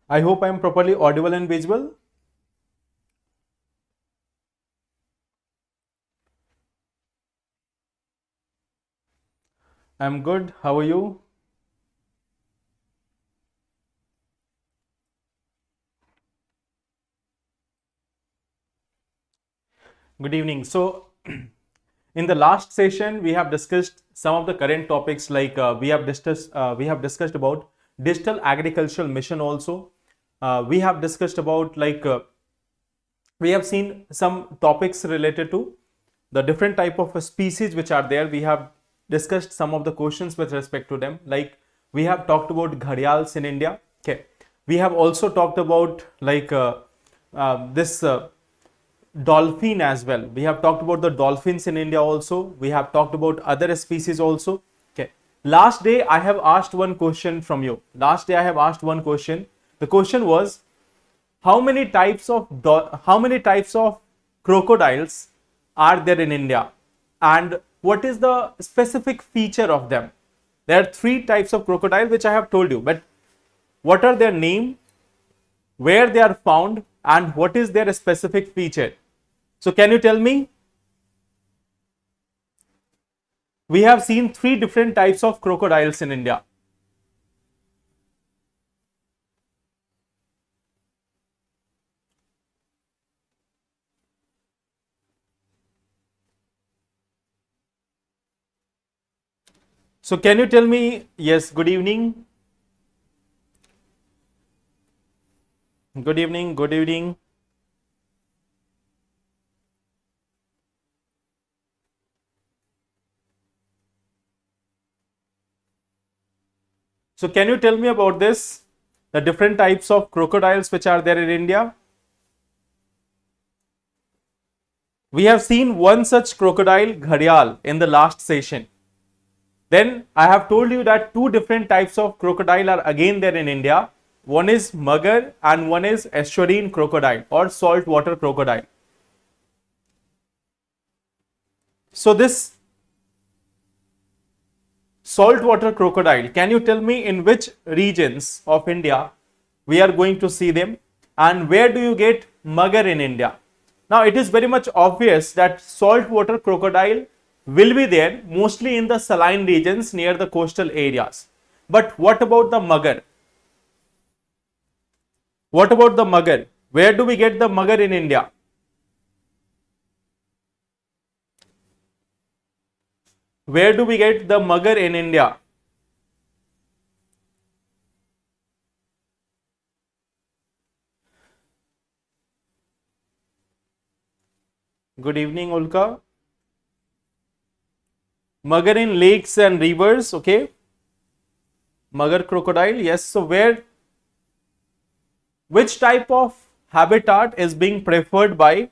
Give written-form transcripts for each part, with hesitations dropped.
I hope I am properly audible and visible. I'm good. How are you? Good evening. So, in the last session, we have discussed some of the current topics like we have discussed about digital agricultural mission also. We have discussed about we have seen some topics related to the different type of species which are there. We have discussed some of the questions with respect to them. Like we have talked about gharials in India. Okay, we have also talked about this dolphin as well. We have talked about the dolphins in India also. We have talked about other species also. Okay. Last day I have asked one question from you. Last day I have asked one question. The question was how many types of crocodiles are there in India, and what is the specific feature of them? There are three types of crocodile which I have told you, but what are their name, where they are found, and what is their specific feature? So can you tell me? We have seen three different types of crocodiles in India. So can you tell me? Yes, good evening. Good evening, good evening. So can you tell me about this? The different types of crocodiles which are there in India. We have seen one such crocodile, gharial, in the last session. Then I have told you that two different types of crocodile are again there in India. One is mugger and one is estuarine crocodile or saltwater crocodile. So this saltwater crocodile, can you tell me in which regions of India we are going to see them, and where do you get mugger in India? Now it is very much obvious that saltwater crocodile will be there mostly in the saline regions near the coastal areas. But what about the mugger? What about the mugger? Where do we get the mugger in India? Where do we get the mugger in India? Good evening, Ulka. Mugger in lakes and rivers, okay. Mugger crocodile, yes. So which type of habitat is being preferred by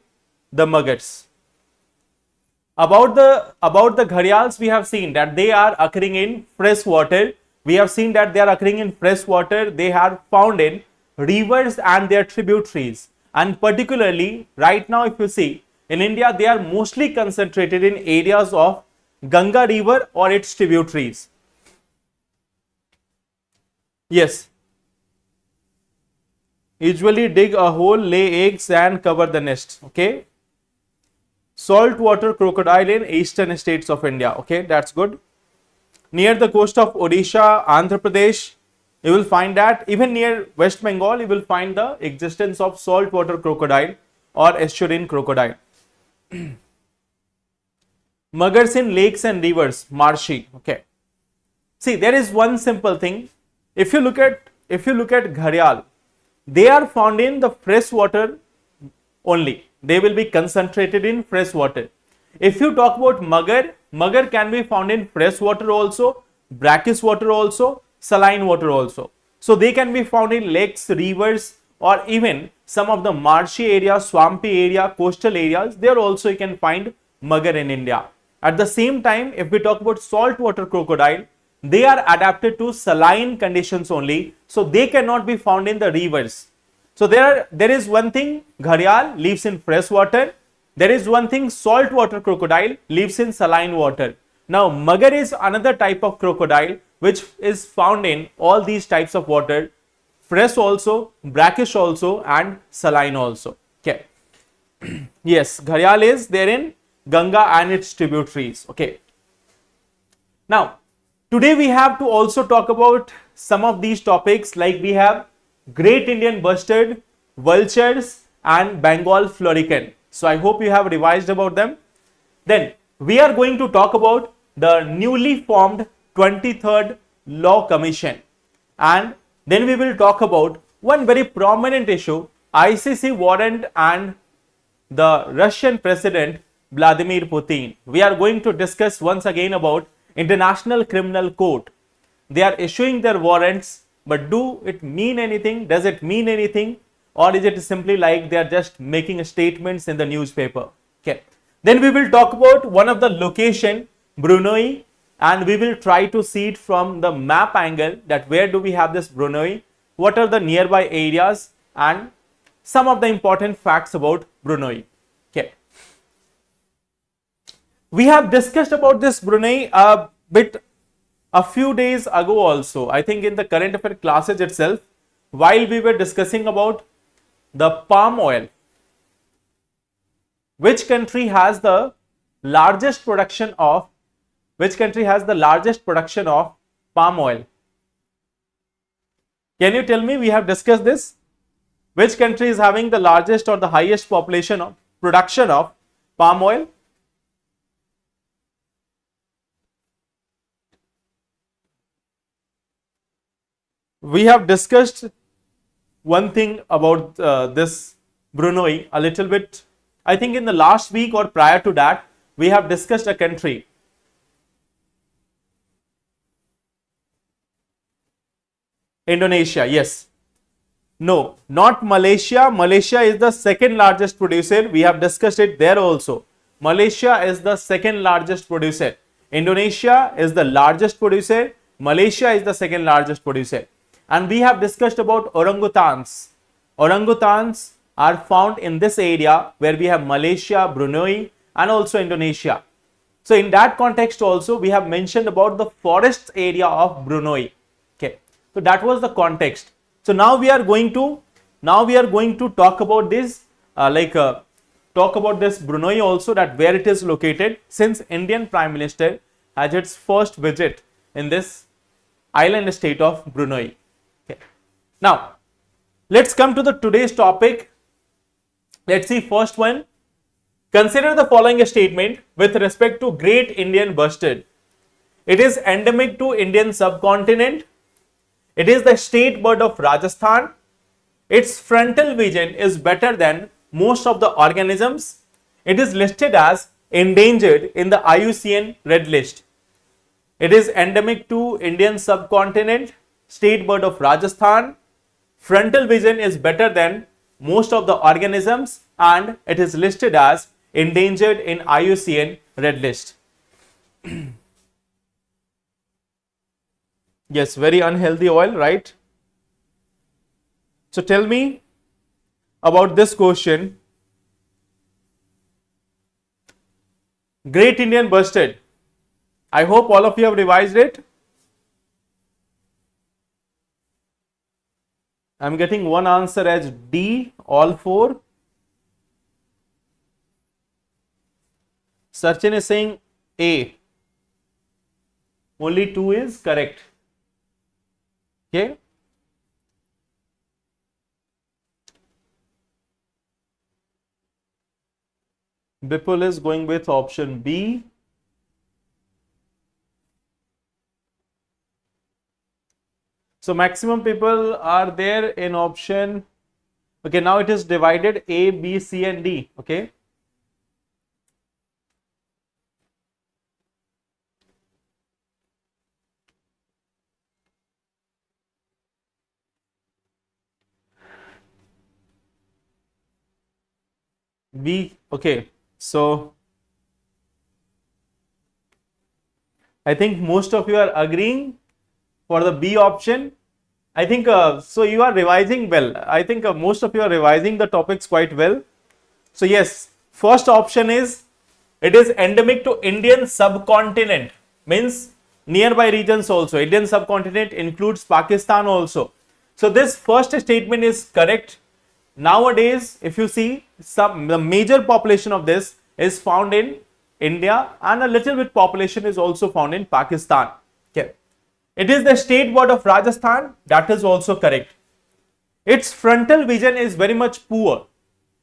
the muggers? About the gharials, we have seen that they are occurring in fresh water. We have seen that they are occurring in fresh water. They are found in rivers and their tributaries. And particularly right now, if you see in India, they are mostly concentrated in areas of Ganga river or its tributaries. Yes. Usually dig a hole, lay eggs and cover the nest. Okay. Saltwater crocodile in eastern states of India. Okay, that's good. Near the coast of Odisha, Andhra Pradesh, you will find that. Even near West Bengal, you will find the existence of saltwater crocodile or estuarine crocodile. Muggers in lakes and rivers, marshy. Okay. See, there is one simple thing. If you look at gharial, they are found in the fresh water only. They will be concentrated in fresh water. If you talk about mugger can be found in fresh water also, brackish water also, saline water also. So they can be found in lakes, rivers, or even some of the marshy area, swampy area, coastal areas. There also you can find mugger in India. At the same time, if we talk about saltwater crocodile, they are adapted to saline conditions only, so they cannot be found in the rivers. So there is one thing, gharial lives in fresh water. There is one thing, saltwater crocodile lives in saline water. Now mugger is another type of crocodile which is found in all these types of water, fresh also, brackish also, and saline also. Okay. Yes, Gharial is there in Ganga and its tributaries. Okay. Now, today we have to also talk about some of these topics, like we have Great Indian Bustard, vultures, and Bengal florican. So I hope you have revised about them. Then we are going to talk about the newly formed 23rd Law Commission, and then we will talk about one very prominent issue, ICC warrant and the Russian President Vladimir Putin. We are going to discuss once again about International Criminal Court. They are issuing their warrants, but do it mean anything? Does it mean anything? Or is it simply like they are just making statements in the newspaper? Okay. Then we will talk about one of the location, Brunei, and we will try to see it from the map angle, that where do we have this Brunei, what are the nearby areas, and some of the important facts about Brunei. Okay. We have discussed about this Brunei a bit a few days ago also, I think in the current affair classes itself, while we were discussing about the palm oil. Which country has the largest production of palm oil? Can you tell me? We have discussed this. Which country is having the largest or the highest population of production of palm oil? We have discussed one thing about this Brunei a little bit. I think in the last week or prior to that, we have discussed a country. Indonesia, yes. No, not Malaysia. Malaysia is the second largest producer. We have discussed it there also. Malaysia is the second largest producer. Indonesia is the largest producer. Malaysia is the second largest producer. And we have discussed about orangutans. Orangutans are found in this area where we have Malaysia, Brunei, and also Indonesia. So in that context also, we have mentioned about the forest area of Brunei. Okay, so that was the context. So now we are going to talk about this talk about this Brunei also, that where it is located, since Indian Prime Minister has its first visit in this island state of Brunei. Okay. Now let's come to the today's topic. Let's see first one. Consider the following statement with respect to Great Indian Bustard. It is endemic to Indian subcontinent. It is the state bird of Rajasthan. Its frontal vision is better than most of the organisms. It is listed as endangered in the IUCN Red List. It is endemic to Indian subcontinent, state bird of Rajasthan. Frontal vision is better than most of the organisms, and it is listed as endangered in IUCN Red List. Yes, very unhealthy oil, right? So tell me about this question. Great Indian Bustard. I hope all of you have revised it. I am getting one answer as D, all four. Sachin is saying A. Only 2 is correct. Okay. Bipul is going with option B. So maximum people are there in option. Okay, now it is divided A, B, C and D. Okay. B, okay. So I think most of you are agreeing for the B option. I think so you are revising well. I think most of you are revising the topics quite well. So yes, first option is, it is endemic to Indian subcontinent, means nearby regions also. Indian subcontinent includes Pakistan also. So this first statement is correct. Nowadays, if you see, the major population of this is found in India, and a little bit population is also found in Pakistan. Okay. It is the state bird of Rajasthan. That is also correct. Its frontal vision is very much poor.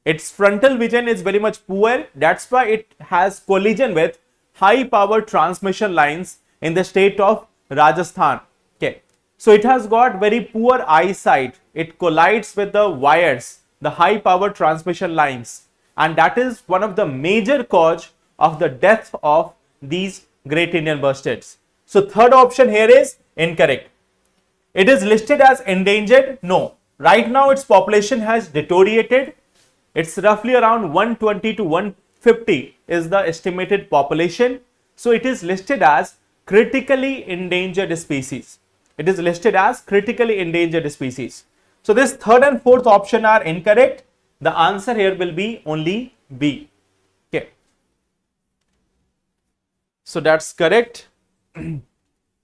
Its frontal vision is very much poor. That's why it has collision with high power transmission lines in the state of Rajasthan. Okay. So it has got very poor eyesight. It collides with the wires, the high power transmission lines, and that is one of the major cause of the death of these great Indian bustards. So third option here is incorrect. It is listed as endangered. No. Right now its population has deteriorated. It's roughly around 120 to 150 is the estimated population. So it is listed as critically endangered species. It is listed as critically endangered species. So this third and fourth option are incorrect. The answer here will be only B. Okay. So that's correct.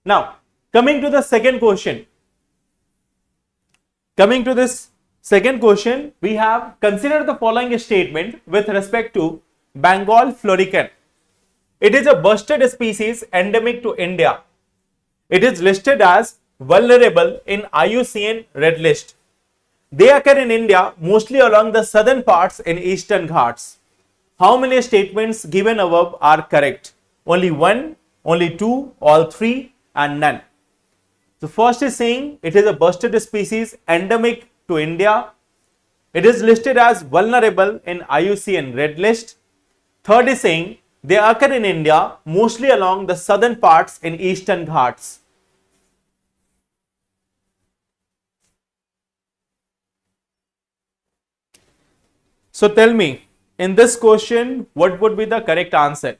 Now, coming to the second question. Coming to this second question, we have considered the following statement with respect to Bengal florican. It is a busted species endemic to India. It is listed as vulnerable in IUCN Red List. They occur in India mostly along the southern parts in Eastern Ghats. How many statements given above are correct? Only one, only two, all three, and none. So first is saying it is a busted species endemic to India. It is listed as vulnerable in IUCN Red List. Third is saying they occur in India mostly along the southern parts in Eastern Ghats. So tell me, in this question, what would be the correct answer?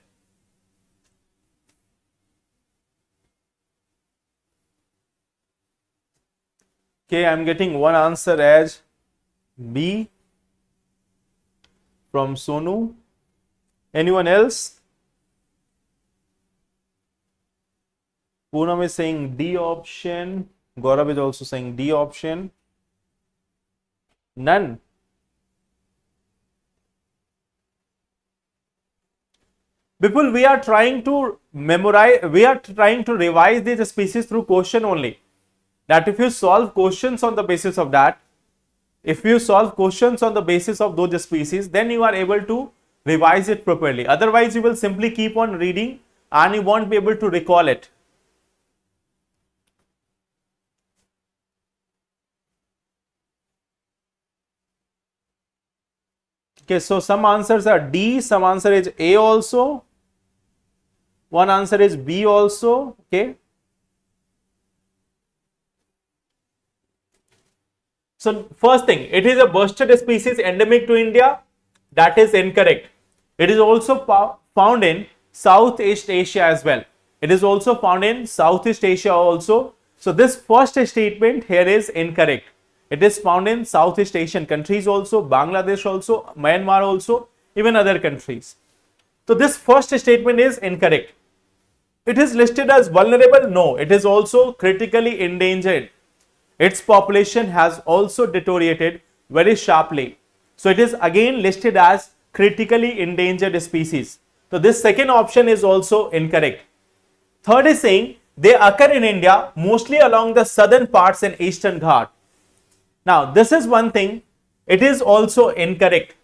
Okay, I am getting one answer as B from Sonu. Anyone else? Poonam is saying D option. Gaurav is also saying D option. None. People, we are trying to memorize, we are trying to revise these species through question only. That if you solve questions on the basis of that, if you solve questions on the basis of those species, then you are able to revise it properly. Otherwise, you will simply keep on reading and you won't be able to recall it. Okay, so some answers are D, some answer is A also, one answer is B also. Okay. So first thing, it is a busted species endemic to India. That is incorrect. It is also found in Southeast Asia as well. It is also found in Southeast Asia also. So this first statement here is incorrect. It is found in Southeast Asian countries also, Bangladesh also, Myanmar also, even other countries. So this first statement is incorrect. It is listed as vulnerable. No, it is also critically endangered. Its population has also deteriorated very sharply. So it is again listed as critically endangered species. So this second option is also incorrect. Third is saying they occur in India mostly along the southern parts in Eastern Ghat. Now this is one thing, it is also incorrect.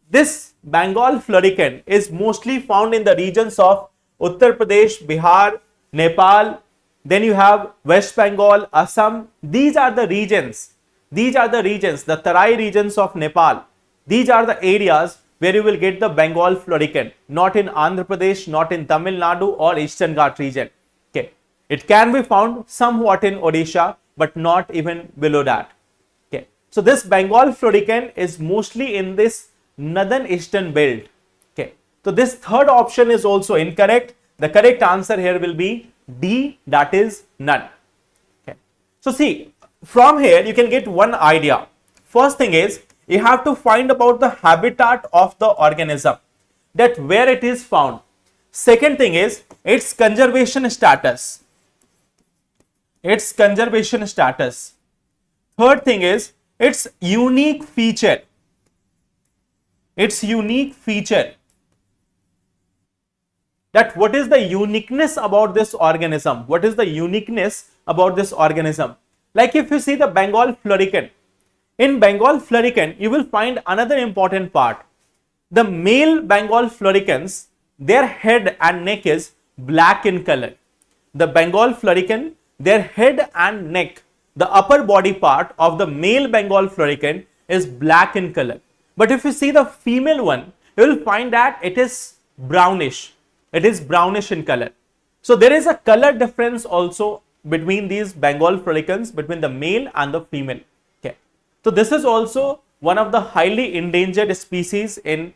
This Bengal florican is mostly found in the regions of Uttar Pradesh, Bihar, Nepal. Then you have West Bengal, Assam. These are the regions. These are the regions, the Tarai regions of Nepal. These are the areas where you will get the Bengal florican. Not in Andhra Pradesh, not in Tamil Nadu or Eastern Ghat region. Okay. It can be found somewhat in Odisha, but not even below that. Okay. So this Bengal florican is mostly in this northern eastern belt. Okay. So this third option is also incorrect. The correct answer here will be D, that is none. Okay. So see, from here you can get one idea. First thing is you have to find about the habitat of the organism, that where it is found. Second thing is its conservation status. Its conservation status. Third thing is its unique feature. Its unique feature. That what is the uniqueness about this organism? What is the uniqueness about this organism? Like if you see the Bengal florican, in Bengal florican, you will find another important part. The male Bengal floricans, their head and neck is black in color. The Bengal florican, their head and neck, the upper body part of the male Bengal florican is black in color. But if you see the female one, you will find that it is brownish. It is brownish in color. So there is a color difference also between these Bengal floricans, between the male and the female. Okay. So this is also one of the highly endangered species in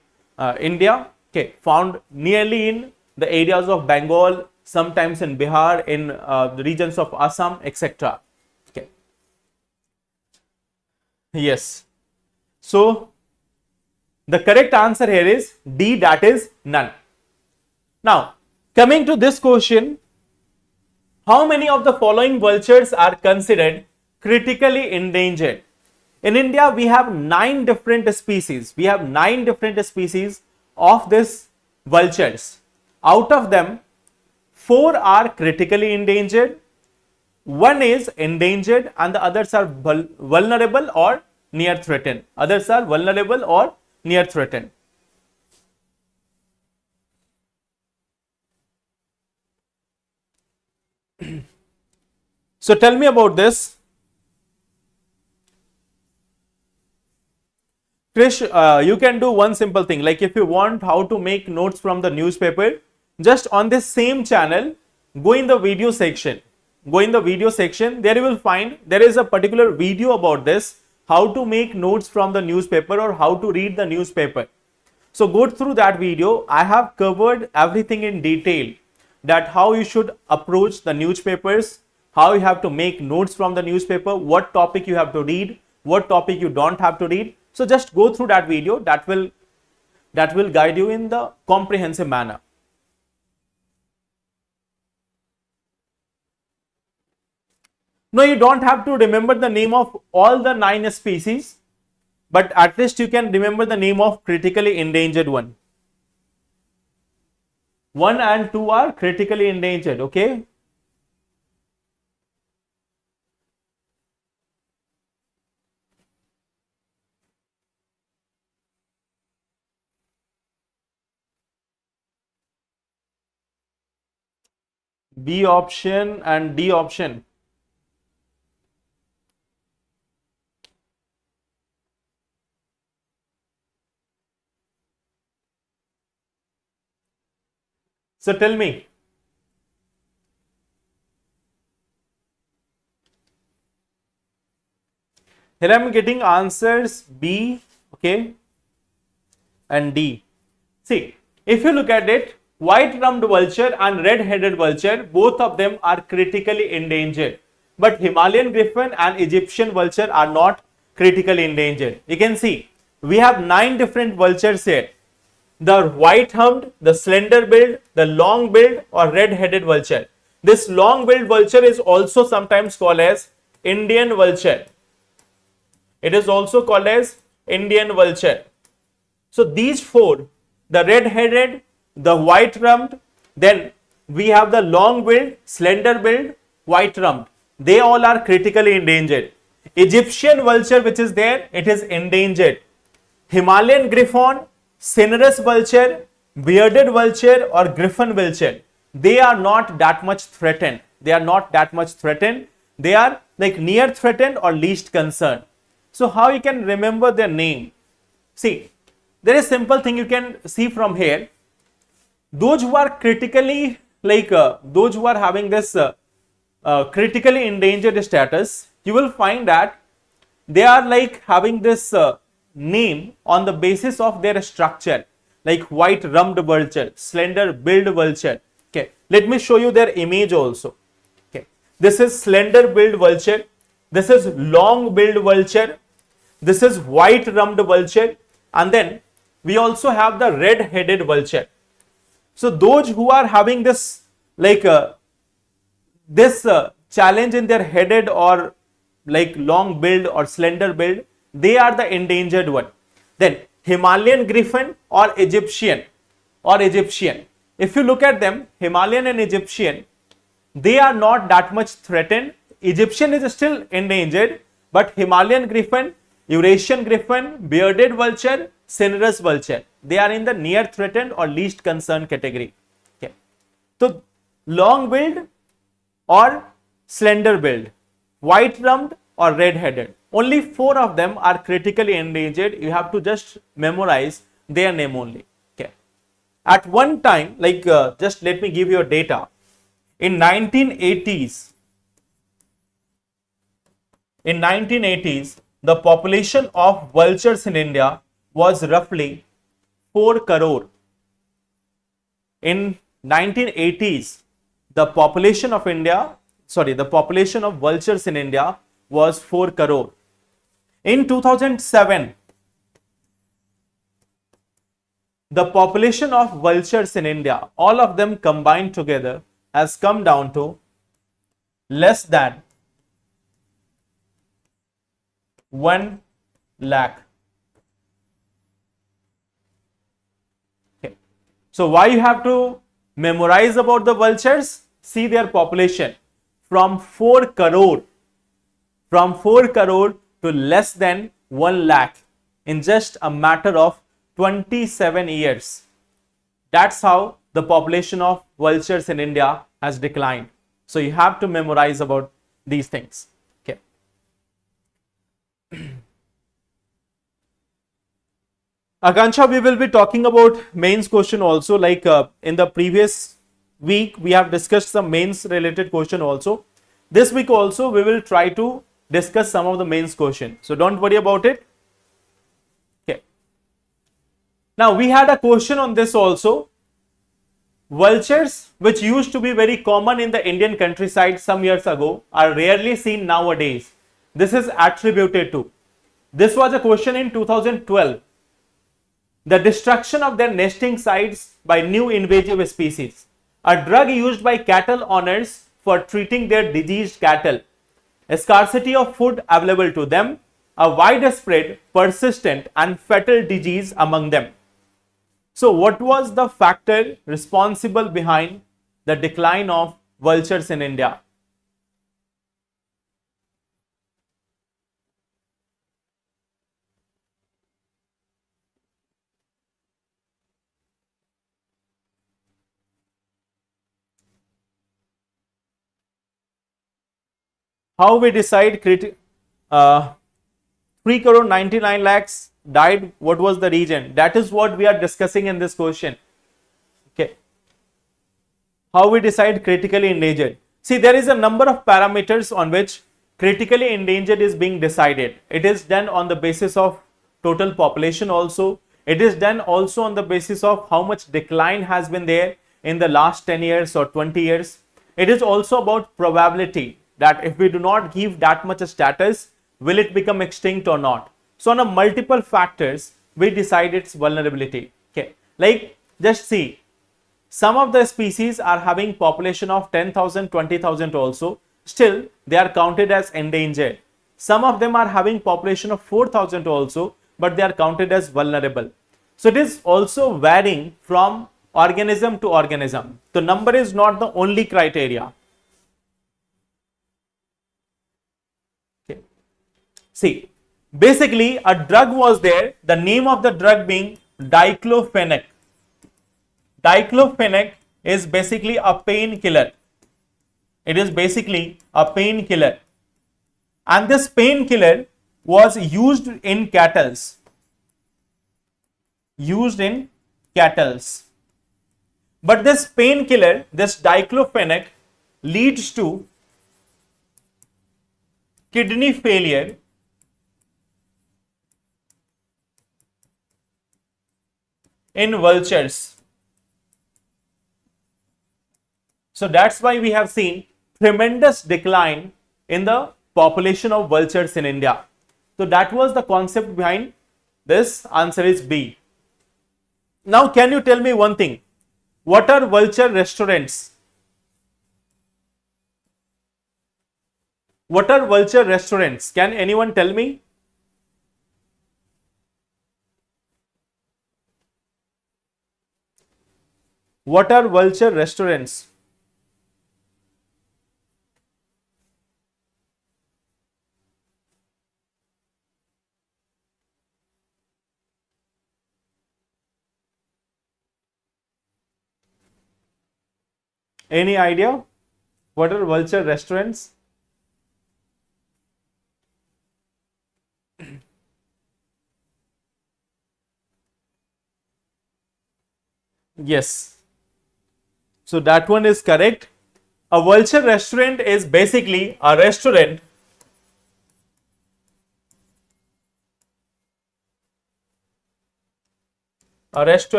India. Okay, found nearly in the areas of Bengal, sometimes in Bihar, in the regions of Assam, etc. Okay. Yes. So the correct answer here is D, that is none. Now, coming to this question, how many of the following vultures are considered critically endangered? In India, we have 9 different species. We have 9 different species of these vultures. Out of them, 4 are critically endangered, 1 is endangered, and the others are vulnerable or near threatened. Others are vulnerable or near threatened. So tell me about this. Krish, you can do one simple thing, like if you want how to make notes from the newspaper, just on this same channel, go in the video section. Go in the video section, there you will find there is a particular video about this, how to make notes from the newspaper or how to read the newspaper. So go through that video. I have covered everything in detail, that how you should approach the newspapers, how you have to make notes from the newspaper, what topic you have to read, what topic you don't have to read. So just go through that video, that will guide you in the comprehensive manner. No, you don't have to remember the name of all the 9 species, but at least you can remember the name of critically endangered one. 1 and 2 are critically endangered, okay? B option and D option. So tell me. Here I am getting answers B, okay, and D. See, if you look at it, white-rumped vulture and red-headed vulture, both of them are critically endangered. But Himalayan griffon and Egyptian vulture are not critically endangered. You can see, we have 9 different vultures here. The white-humped, the slender-billed, the long-billed or red-headed vulture. This long-billed vulture is also sometimes called as Indian vulture. It is also called as Indian vulture. So these 4, the red-headed, the white-rumped, then we have the long-billed, slender-billed, white-rumped. They all are critically endangered. Egyptian vulture which is there, it is endangered. Himalayan griffon, cinereous vulture, bearded vulture or griffon vulture, they are not that much threatened. They are not that much threatened. They are like near threatened or least concerned. So how you can remember their name? See, there is simple thing you can see from here. Those who are critically those who are having this critically endangered status, you will find that they are like having this name on the basis of their structure, like white-rumped vulture, slender-billed vulture. Okay, let me show you their image also. Okay, this is slender-billed vulture, this is long-billed vulture, this is white-rumped vulture, and then we also have the red-headed vulture. So those who are having this challenge in their headed or like long build or slender build, they are the endangered one. Then Himalayan griffon or Egyptian. If you look at them, Himalayan and Egyptian, they are not that much threatened. Egyptian is still endangered, but Himalayan griffon, Eurasian griffon, bearded vulture, cinereous vulture, they are in the near threatened or least concerned category. Okay. So long build or slender build, white rumped or red headed, only 4 of them are critically endangered. You have to just memorize their name only. Okay. At one time, like just let me give you a data. In 1980s, the population of vultures in India was roughly 4 crore. In 1980s, the population of vultures in India was 4 crore. In 2007, the population of vultures in India, all of them combined together, has come down to less than 1 lakh. Okay. So why you have to memorize about the vultures? See their population from 4 crore to less than 1 lakh in just a matter of 27 years. That's how the population of vultures in India has declined. So you have to memorize about these things. Okay. Akansha, we will be talking about mains question also, like in the previous week we have discussed some mains related question also. This week also we will try to discuss some of the mains question. So don't worry about it. Okay. Now we had a question on this also. Vultures, which used to be very common in the Indian countryside some years ago, are rarely seen nowadays. This is attributed to. This was a question in 2012. The destruction of their nesting sites by new invasive species. A drug used by cattle owners for treating their diseased cattle. A scarcity of food available to them. A widespread, persistent and fatal disease among them. So what was the factor responsible behind the decline of vultures in India? How we decide 3 crore 99 lakhs died, what was the region? That is what we are discussing in this question. Okay. How we decide critically endangered? See, there is a number of parameters on which critically endangered is being decided. It is done on the basis of total population also. It is done also on the basis of how much decline has been there in the last 10 years or 20 years. It is also about probability, that if we do not give that much status, will it become extinct or not? So on a multiple factors, we decide its vulnerability. Okay, like just see, some of the species are having population of 10,000, 20,000 also. Still, they are counted as endangered. Some of them are having population of 4,000 also, but they are counted as vulnerable. So it is also varying from organism to organism. The number is not the only criteria. Okay. See, basically a drug was there, the name of the drug being diclofenac. Diclofenac is basically a painkiller. It is basically a painkiller. And this painkiller was used in cattle. But this painkiller, this diclofenac, leads to kidney failure in vultures. So that's why we have seen tremendous decline in the population of vultures in India. So that was the concept behind this. Answer is B. Now can you tell me one thing? What are vulture restaurants? What are vulture restaurants? Can anyone tell me? What are vulture restaurants? Any idea? What are vulture restaurants? Yes. So that one is correct. A vulture restaurant is basically a restaurant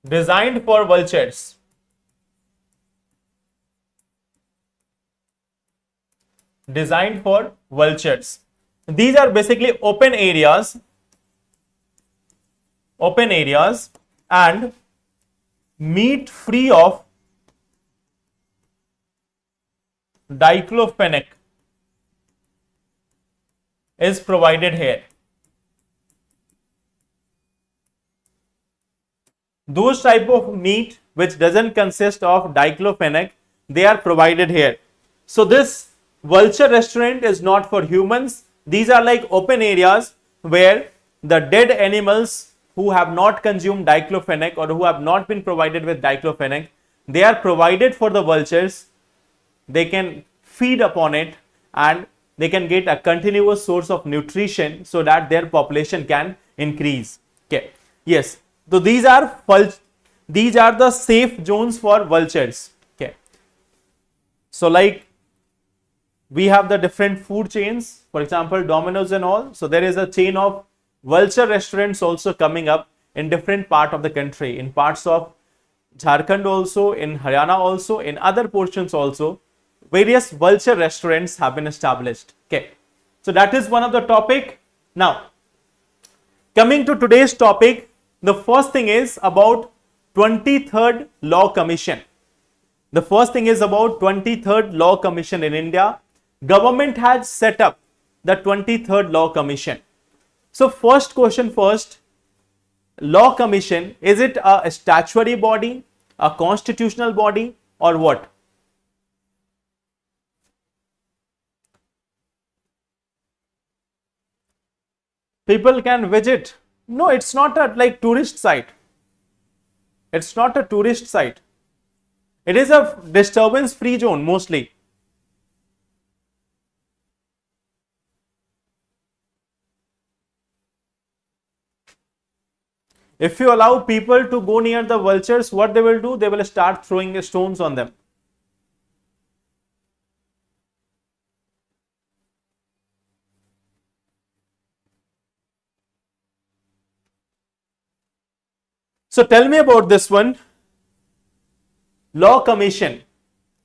designed for vultures. Designed for vultures. These are basically open areas and meat free of diclofenac is provided here. Those type of meat which doesn't consist of diclofenac, they are provided here. So this vulture restaurant is not for humans. These are like open areas where the dead animals who have not consumed diclofenac or who have not been provided with diclofenac, they are provided for the vultures. They can feed upon it and they can get a continuous source of nutrition so that their population can increase. Okay. Yes. So these are the safe zones for vultures. Okay. So like we have the different food chains, for example, Domino's and all. So there is a chain of vulture restaurants also coming up in different part of the country, in parts of Jharkhand also, in Haryana also, in other portions also. Various vulture restaurants have been established. Okay. So that is one of the topic. Now, coming to today's topic, the first thing is about 23rd Law Commission. The first thing is about 23rd Law Commission in India. Government has set up the 23rd Law Commission. So first question first, Law Commission, is it a statutory body, a constitutional body, or what? People can visit. No, it's not a like tourist site. It's not a tourist site. It is a disturbance free zone mostly. If you allow people to go near the vultures, what they will do? They will start throwing stones on them. So tell me about this one. Law Commission.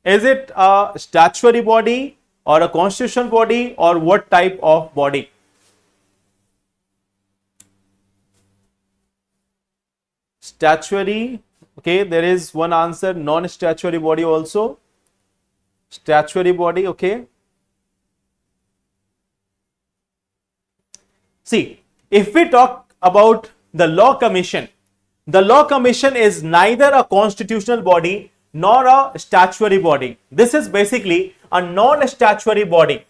Is it a statutory body or a constitutional body or what type of body? Statutory. Okay, there is one answer. Non-statutory body also. Statutory body. Okay. See, if we talk about the Law Commission is neither a constitutional body nor a statutory body. This is basically a non-statutory body.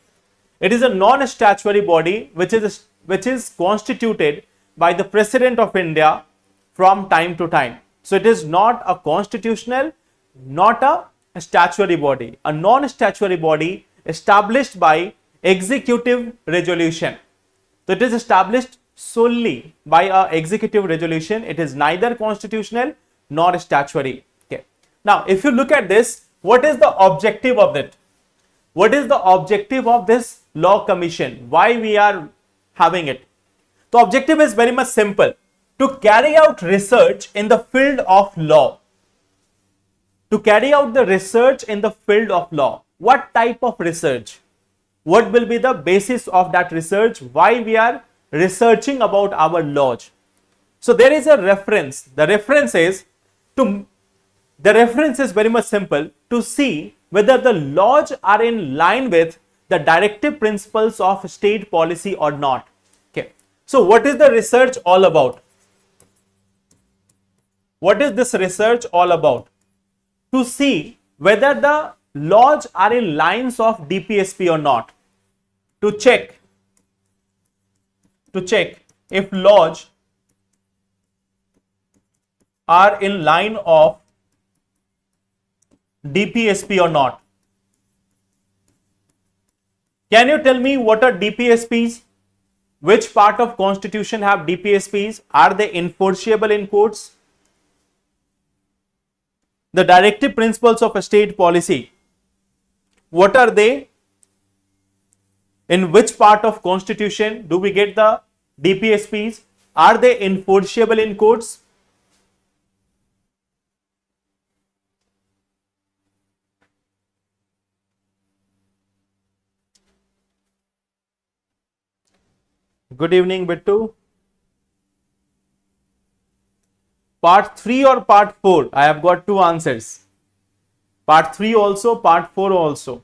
It is a non-statutory body which is constituted by the President of India from time to time. So it is not a constitutional, not a statutory body. A non-statutory body established by executive resolution. So it is established solely by a executive resolution. It is neither constitutional nor statutory. Okay. Now, if you look at this, what is the objective of it? What is the objective of this Law Commission? Why we are having it? The objective is very much simple: to carry out research in the field of law. To carry out the research in the field of law. What type of research? What will be the basis of that research? Why we are researching about our laws? So there is a reference. The reference is very much simple: to see whether the laws are in line with the directive principles of state policy or not. Okay. So what is the research all about? What is this research all about? To see whether the laws are in lines of DPSP or not. To check if laws are in line of DPSP or not. Can you tell me what are DPSPs? Which part of constitution have DPSPs? Are they enforceable in courts? The directive principles of a state policy, what are they? In which part of constitution do we get the DPSPs? Are they enforceable in courts? Good evening, Bittu. Part 3 or part 4? I have got two answers. Part 3 also, part 4 also.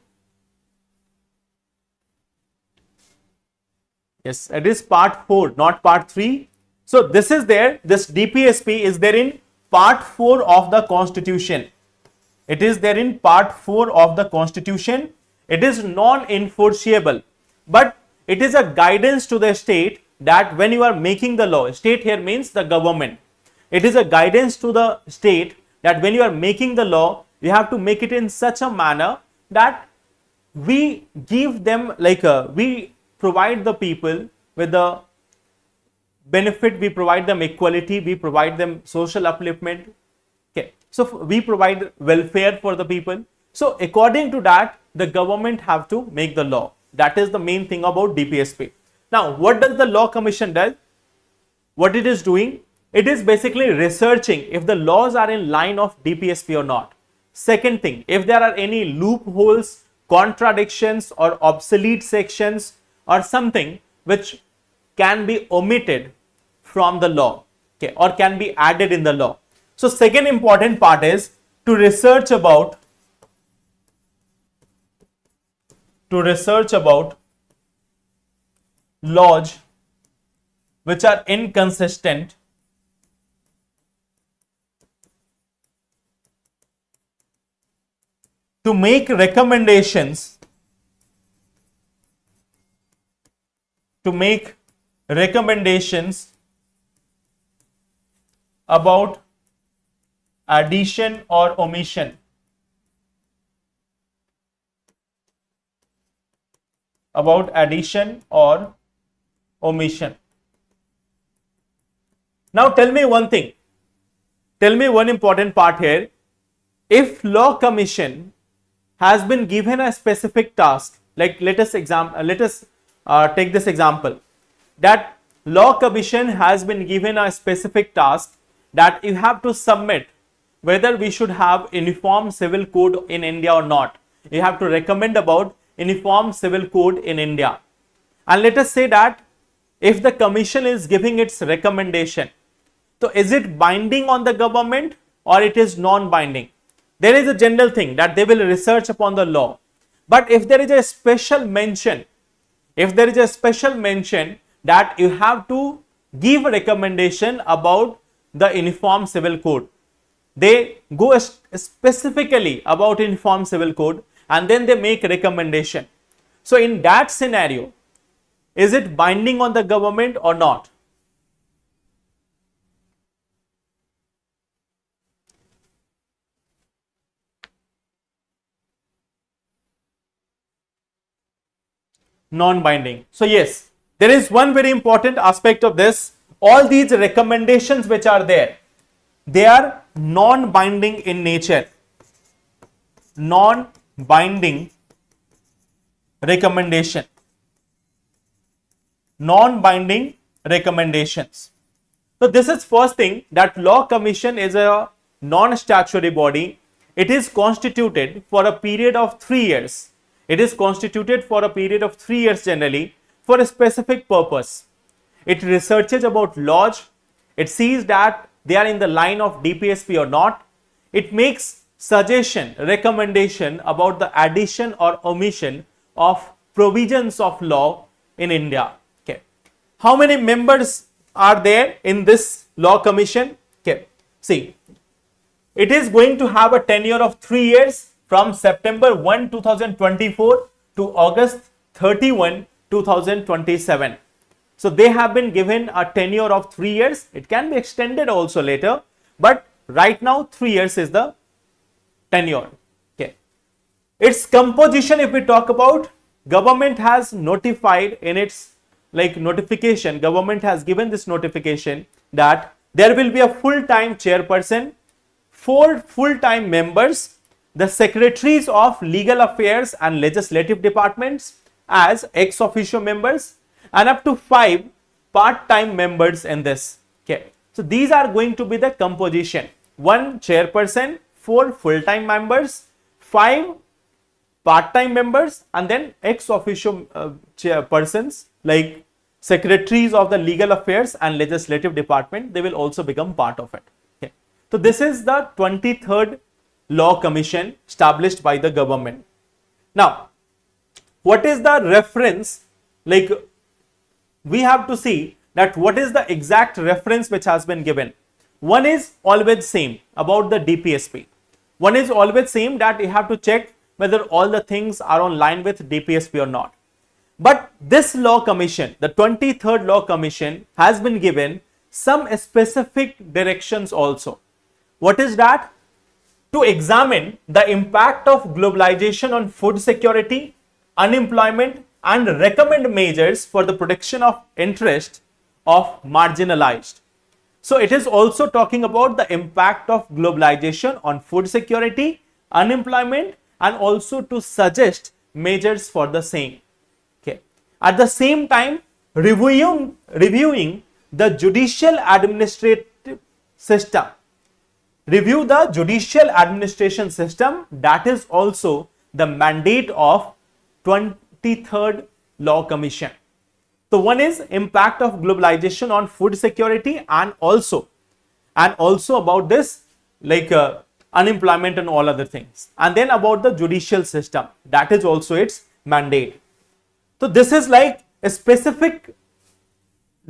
Yes, it is part 4, not part 3. So this is there, this DPSP is there in part 4 of the constitution. It is there in part 4 of the constitution. It is non-enforceable, but it is a guidance to the state that when you are making the law, state here means the government. It is a guidance to the state that when you are making the law, you have to make it in such a manner that we give them we provide the people with the benefit, we provide them equality, we provide them social upliftment. Okay, so we provide welfare for the people. So according to that, the government have to make the law. That is the main thing about DPSP. Now, what does the Law Commission do? What it is doing? It is basically researching if the laws are in line of DPSP or not. Second thing, if there are any loopholes, contradictions or obsolete sections or something which can be omitted from the law, okay, or can be added in the law. So second important part is to research about laws which are inconsistent to make recommendations about addition or omission. About addition or omission. Now tell me one thing. Tell me one important part here. If Law Commission has been given a specific task, like let us take this example, that Law Commission has been given a specific task that you have to submit whether we should have uniform civil code in India or not. You have to recommend about uniform civil code in India. And let us say that if the commission is giving its recommendation, so is it binding on the government or it is non-binding? There is a general thing that they will research upon the law. But if there is a special mention, that you have to give a recommendation about the uniform civil code, they go specifically about uniform civil code and then they make a recommendation. So in that scenario, is it binding on the government or not? Non-binding. So yes, there is one very important aspect of this. All these recommendations which are there, they are non-binding in nature. Non-binding recommendation. Non-binding recommendations. So this is first thing, that Law Commission is a non-statutory body. It is constituted for a period of 3 years. It is constituted for a period of 3 years generally for a specific purpose. It researches about laws. It sees that they are in the line of DPSP or not. It makes suggestion, recommendation about the addition or omission of provisions of law in India. Okay. How many members are there in this law commission? Okay. See, it is going to have a tenure of 3 years from September 1, 2024 to August 31, 2027. So they have been given a tenure of 3 years. It can be extended also later, but right now 3 years is the tenure. Okay. Its composition, if we talk about, government has notified in its notification, government has given this notification that there will be a full-time chairperson, 4 full-time members, the secretaries of legal affairs and legislative departments as ex officio members, and up to 5 part-time members in this. Okay. So these are going to be the composition: 1 chairperson, 4 full-time members, 5 part-time members, and then ex officio chairpersons like secretaries of the legal affairs and legislative department. They will also become part of it. Okay. So this is the 23rd law commission established by the government. Now, what is the reference? We have to see that what is the exact reference which has been given. One is always same about the DPSP. One is always same that you have to check whether all the things are on line with DPSP or not. But this law commission, the 23rd law commission, has been given some specific directions also. What is that? To examine the impact of globalization on food security, unemployment, and recommend measures for the protection of interest of marginalized. So it is also talking about the impact of globalization on food security, unemployment, and also to suggest measures for the same. Okay. At the same time, reviewing the judicial administrative system. Review the judicial administration system. That is also the mandate of 23rd law commission. So one is impact of globalization on food security, and also about this unemployment and all other things, and then about the judicial system. That is also its mandate. So this is like a specific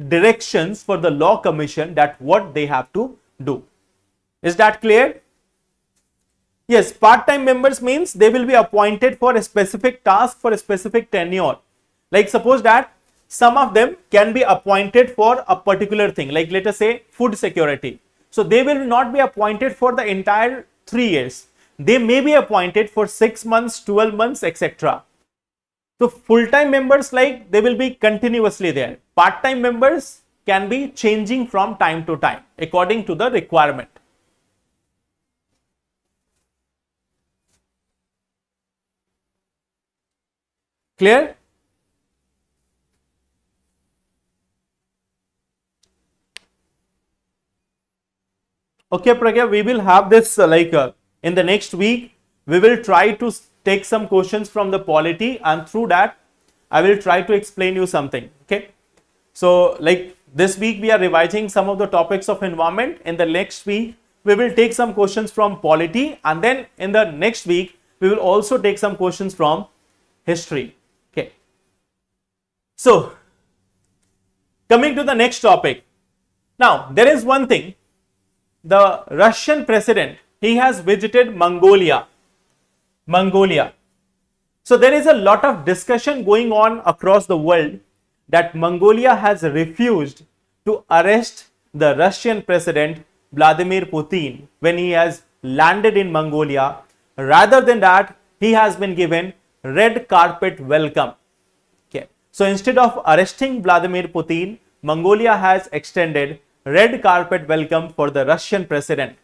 directions for the law commission that what they have to do. Is that clear? Yes, part-time members means they will be appointed for a specific task for a specific tenure. Like suppose that some of them can be appointed for a particular thing, like let us say food security. So they will not be appointed for the entire 3 years. They may be appointed for 6 months, 12 months, etc. So full-time members, like they will be continuously there. Part-time members can be changing from time to time according to the requirement. Clear? Okay, Pragya, we will have this in the next week. We will try to take some questions from the polity, and through that I will try to explain you something. Okay. So like this week we are revising some of the topics of environment. In the next week we will take some questions from polity, and then in the next week we will also take some questions from history. Okay. So coming to the next topic. Now there is one thing. The Russian president, he has visited Mongolia. So there is a lot of discussion going on across the world that Mongolia has refused to arrest the Russian president Vladimir Putin when he has landed in Mongolia. Rather than that, he has been given red carpet welcome. Okay. So instead of arresting Vladimir Putin, Mongolia has extended red carpet welcome for the Russian president.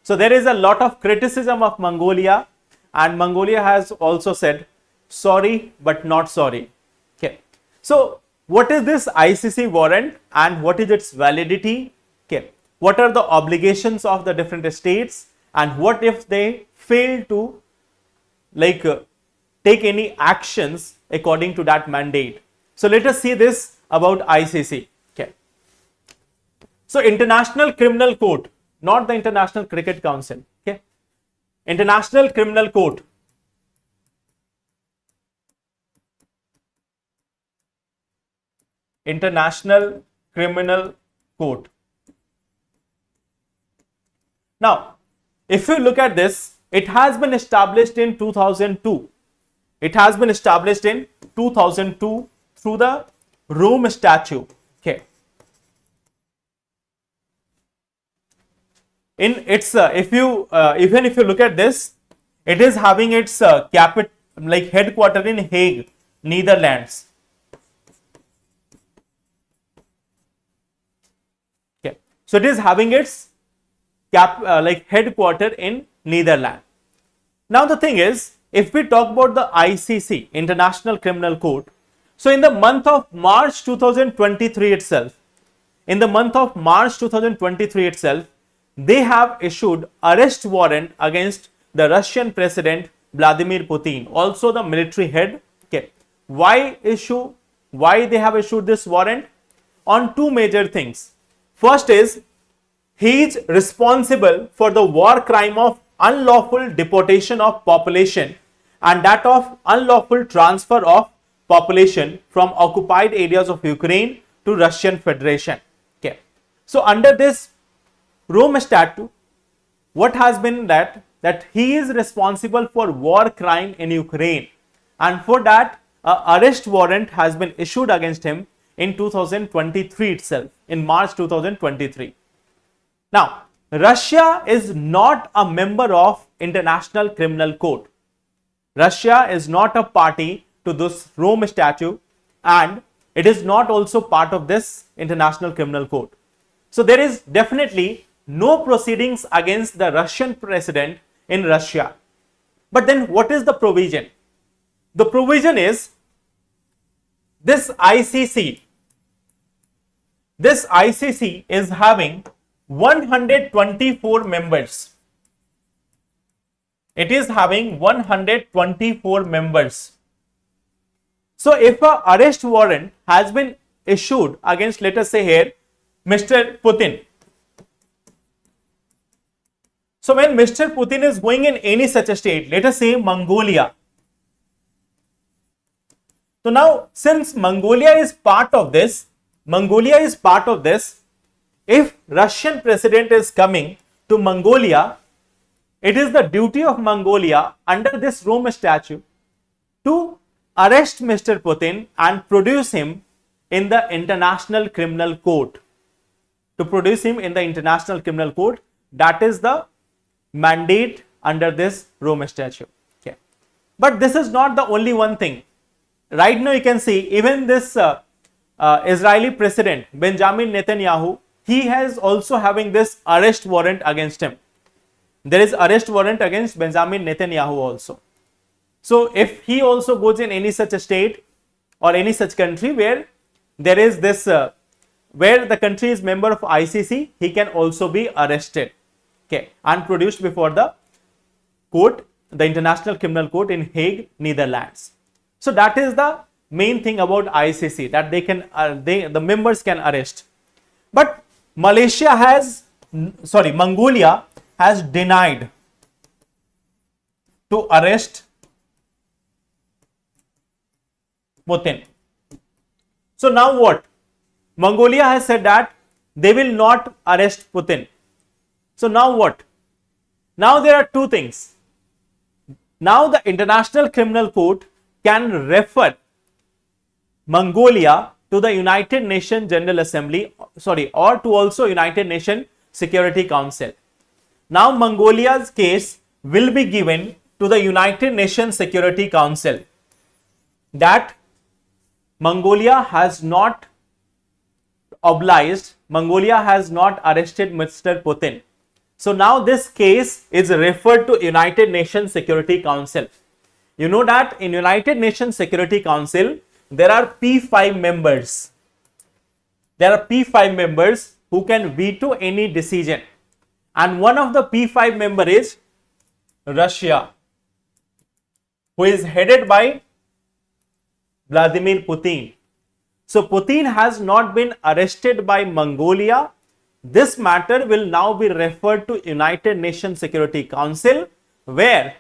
So there is a lot of criticism of Mongolia, and Mongolia has also said sorry but not sorry. Okay. So what is this ICC warrant and what is its validity? Okay. What are the obligations of the different states, and what if they fail to take any actions according to that mandate? So let us see this about ICC. Okay. So International Criminal Court, not the International Cricket Council. Okay. International Criminal Court. International Criminal Court. Now, if you look at this, it has been established in 2002. It has been established in 2002 through the Rome Statute. Okay. In its, even if you look at this, it is having its headquarter in Hague, Netherlands. Okay. So it is having its headquarter in Netherlands. Now the thing is, if we talk about the ICC, International Criminal Court, so in the month of March 2023 itself, they have issued arrest warrant against the Russian President Vladimir Putin, also the military head. Okay. Why they have issued this warrant? On two major things. First is, he is responsible for the war crime of unlawful deportation of population and that of unlawful transfer of population from occupied areas of Ukraine to Russian Federation. Okay. So under this Rome Statute, what has been that he is responsible for war crime in Ukraine, and for that arrest warrant has been issued against him in 2023 itself, in March 2023. Now, Russia is not a member of International Criminal Court. Russia is not a party to this Rome Statute, and it is not also part of this International Criminal Court. So there is definitely no proceedings against the Russian president in Russia. But then what is the provision? The provision is this ICC is having 124 members. It is having 124 members. So if a arrest warrant has been issued against, let us say here, Mr. Putin. So when Mr. Putin is going in any such a state, let us say Mongolia. So now, since Mongolia is part of this, if Russian president is coming to Mongolia, it is the duty of Mongolia under this Rome Statute to arrest Mr. Putin and produce him in the International Criminal Court. That is the mandate under this Rome Statute. Okay. But this is not the only one thing. Right now you can see even this Israeli president Benjamin Netanyahu, he has also having this arrest warrant against him. There is arrest warrant against Benjamin Netanyahu also. So if he also goes in any such a state or any such country where there is this where the country is member of ICC, he can also be arrested, okay, and produced before the court, the International Criminal Court in Hague, Netherlands. So that is the main thing about ICC, that they can the members can arrest. But Mongolia has denied to arrest Putin. So now what? Mongolia has said that they will not arrest Putin. So now what? Now there are two things. Now the International Criminal Court can refer Mongolia to the United Nations General Assembly, or to also United Nations Security Council. Now Mongolia's case will be given to the United Nations Security Council that Mongolia has not arrested Mr. Putin. So now this case is referred to United Nations Security Council. You know that in United Nations Security Council, there are P5 members. There are P5 members who can veto any decision. And one of the P5 member is Russia, who is headed by Vladimir Putin. So Putin has not been arrested by Mongolia. This matter will now be referred to United Nations Security Council, where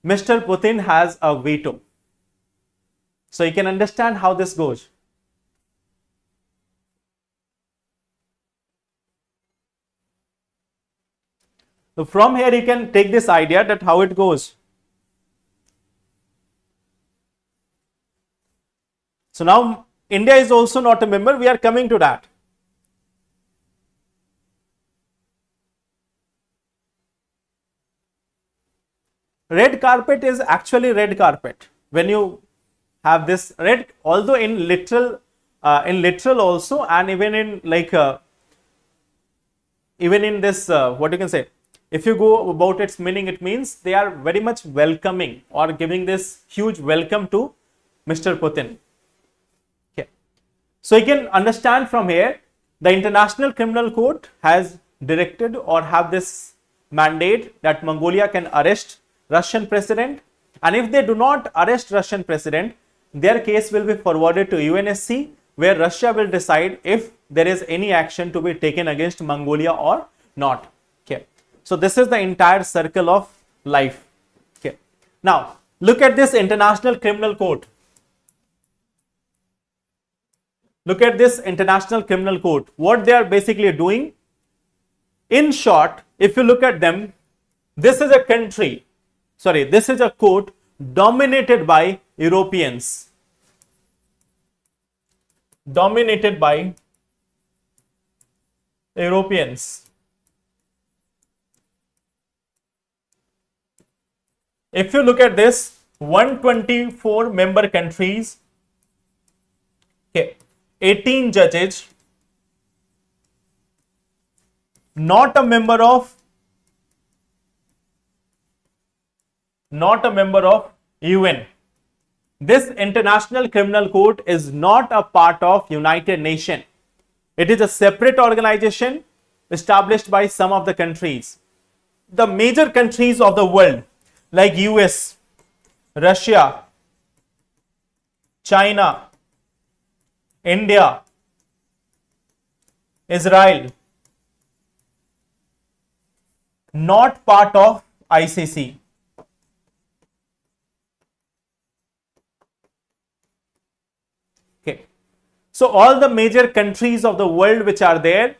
Mr. Putin has a veto. So you can understand how this goes. So from here you can take this idea that how it goes. So now India is also not a member, we are coming to that. Red carpet is actually red carpet. When you have this red, although in literal also, and even in like even in this what you can say, if you go about its meaning, it means they are very much welcoming or giving this huge welcome to Mr. Putin. Okay, so you can understand from here the International Criminal Court has directed or have this mandate that Mongolia can arrest Russian president, and if they do not arrest Russian president, their case will be forwarded to UNSC, where Russia will decide if there is any action to be taken against Mongolia or not. Okay, so this is the entire circle of life. Okay, now look at this International Criminal Court. Look at this International Criminal Court. What they are basically doing, in short, if you look at them, this is a country, sorry, this is a court dominated by Europeans. Dominated by Europeans. If you look at this, 124 member countries, okay, 18 judges, not a member of UN. This International Criminal Court is not a part of United Nations. It is a separate organization established by some of the countries. The major countries of the world like US, Russia, China, India, Israel, not part of ICC. Okay, so all the major countries of the world which are there,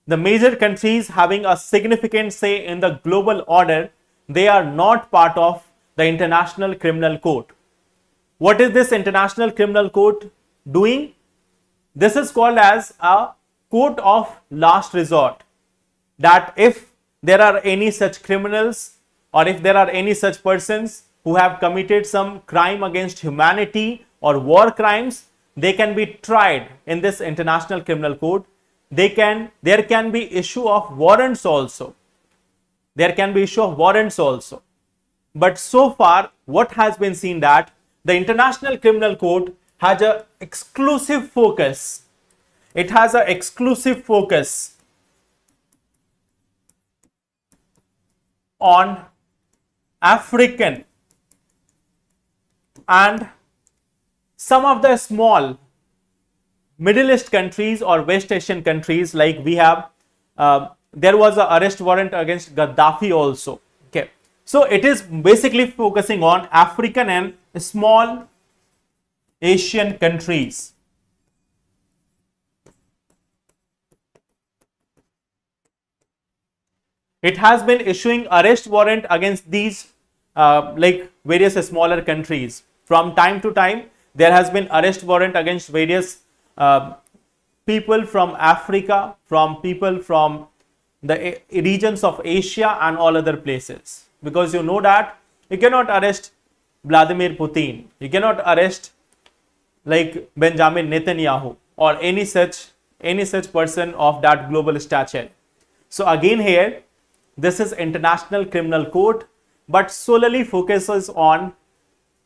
the major countries having a significant say in the global order, they are not part of the International Criminal Court. What is this International Criminal Court doing? This is called as a court of last resort, that if there are any such criminals or if there are any such persons who have committed some crime against humanity or war crimes, they can be tried in this International Criminal Court. There can be issue of warrants also. There can be issue of warrants also. But so far, what has been seen that the International Criminal Court has an exclusive focus. It has an exclusive focus on African and some of the small Middle East countries or West Asian countries, like we have, there was an arrest warrant against Gaddafi also. Okay, so it is basically focusing on African and small Asian countries. It has been issuing arrest warrant against these like various smaller countries. From time to time, there has been arrest warrant against various people from Africa, from people from the regions of Asia and all other places. Because you know that you cannot arrest Vladimir Putin, you cannot arrest like Benjamin Netanyahu or any such person of that global stature. So again here, this is International Criminal Court, but solely focuses on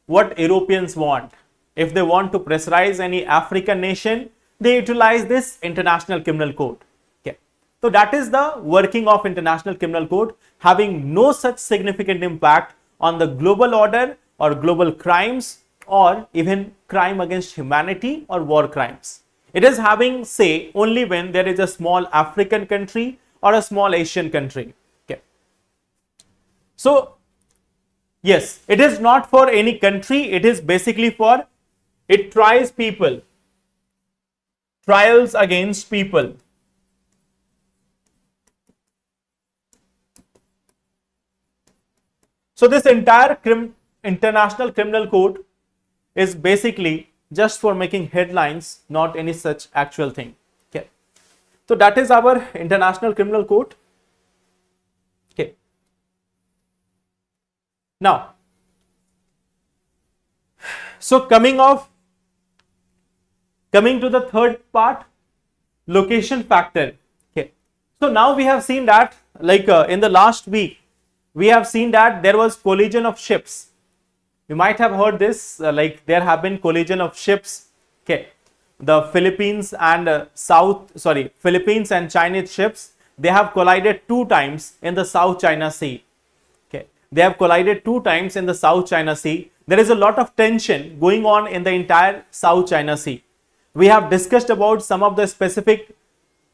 what Europeans want. If they want to pressurize any African nation, they utilize this International Criminal Court. Okay, so that is the working of International Criminal Court, having no such significant impact on the global order or global crimes or even crime against humanity or war crimes. It is having say only when there is a small African country or a small Asian country. So yes, it is not for any country, it is basically for, it tries people, trials against people. So this entire international criminal court is basically just for making headlines, not any such actual thing. Okay, so that is our international criminal court. Okay, now so coming to the third part, location factor. Okay, so now we have seen that, like in the last week we have seen that there was collision of ships. You might have heard this, like there have been collision of ships. Okay, the Philippines and Philippines and Chinese ships, they have collided 2 times in the South China Sea. Okay, they have collided 2 times in the South China Sea. There is a lot of tension going on in the entire South China Sea. We have discussed about some of the specific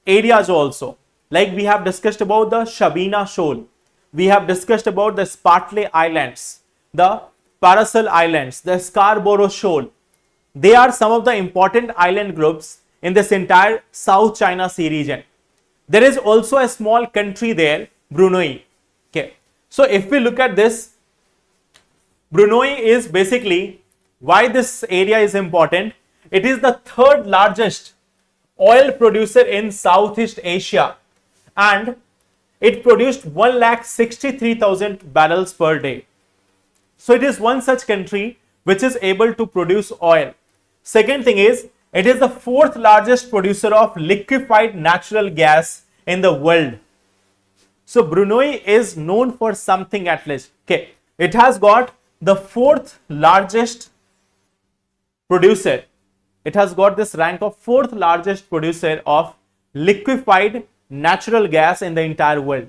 areas also, like we have discussed about the Shabina Shoal, we have discussed about the Spratly Islands, the Paracel Islands, the Scarborough Shoal. They are some of the important island groups in this entire South China Sea region. There is also a small country there, Brunei. Okay, so if we look at this, Brunei is basically, why this area is important, it is the 3rd largest oil producer in Southeast Asia, and it produced 1,63,000 barrels per day. So it is one such country which is able to produce oil. Second thing is, it is the 4th largest producer of liquefied natural gas in the world. So Brunei is known for something at least. Okay, it has got the 4th largest producer. It has got this rank of 4th largest producer of liquefied natural gas in the entire world.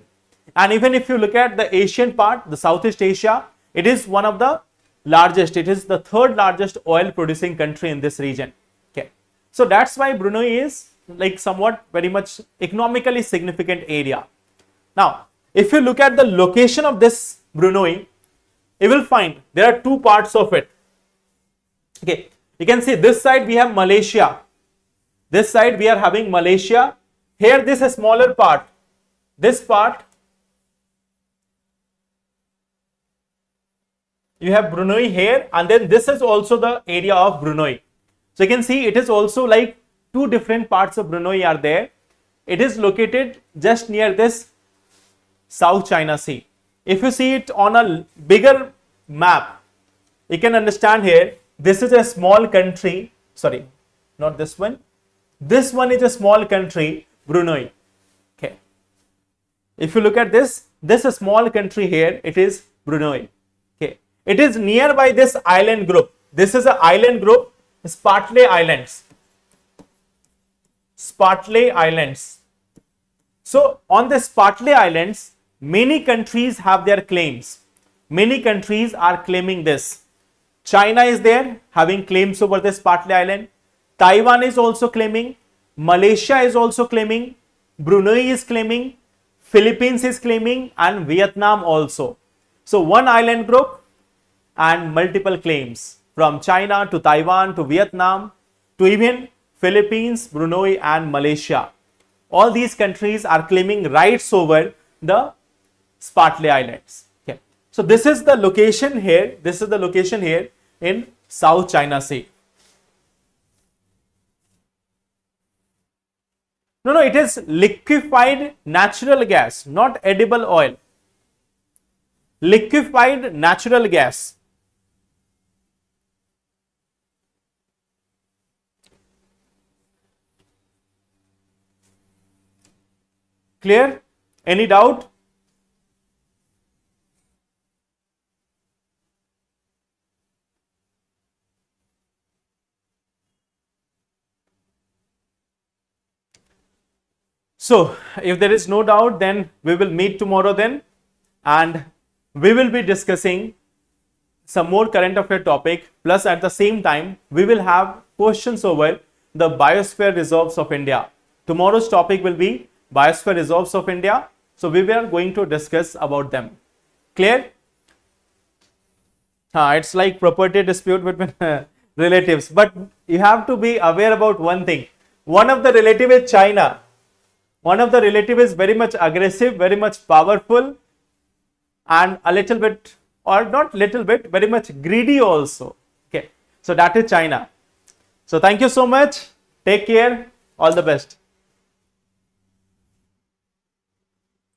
And even if you look at the Asian part, the Southeast Asia, it is one of the largest. It is the 3rd largest oil producing country in this region. Okay, so that's why Brunei is like somewhat very much economically significant area. Now, if you look at the location of this Brunei, you will find there are 2 parts of it. Okay, you can see this side we have Malaysia. This side we are having Malaysia. Here this is a smaller part. This part you have Brunei here, and then this is also the area of Brunei. So you can see it is also like 2 different parts of Brunei are there. It is located just near this South China Sea. If you see it on a bigger map, you can understand here, this is a small country, sorry, not this one. This one is a small country, Brunei. Okay. If you look at this is a small country here, it is Brunei. Okay. It is nearby this island group. This is an island group, Spratly Islands. Spratly Islands. So on the Spratly Islands, many countries have their claims. Many countries are claiming this. China is there having claims over this Spratly Island. Taiwan is also claiming. Malaysia is also claiming. Brunei is claiming. Philippines is claiming, and Vietnam also. So one island group and multiple claims from China to Taiwan to Vietnam to even Philippines, Brunei and Malaysia. All these countries are claiming rights over the Spratly Islands. Okay. So this is the location here. This is the location here in South China Sea. No, it is liquefied natural gas, not edible oil. Liquefied natural gas. Clear? Any doubt? So, if there is no doubt, then we will meet tomorrow then, and we will be discussing some more current affair topic, plus at the same time, we will have questions over the biosphere reserves of India. Tomorrow's topic will be biosphere reserves of India. So, we are going to discuss about them. Clear? It's like property dispute between relatives, but you have to be aware about one thing. One of the relative is China. One of the relative is very much aggressive, very much powerful, and a little bit, or not little bit, very much greedy also. Okay, so that is China. So thank you so much. Take care. All the best.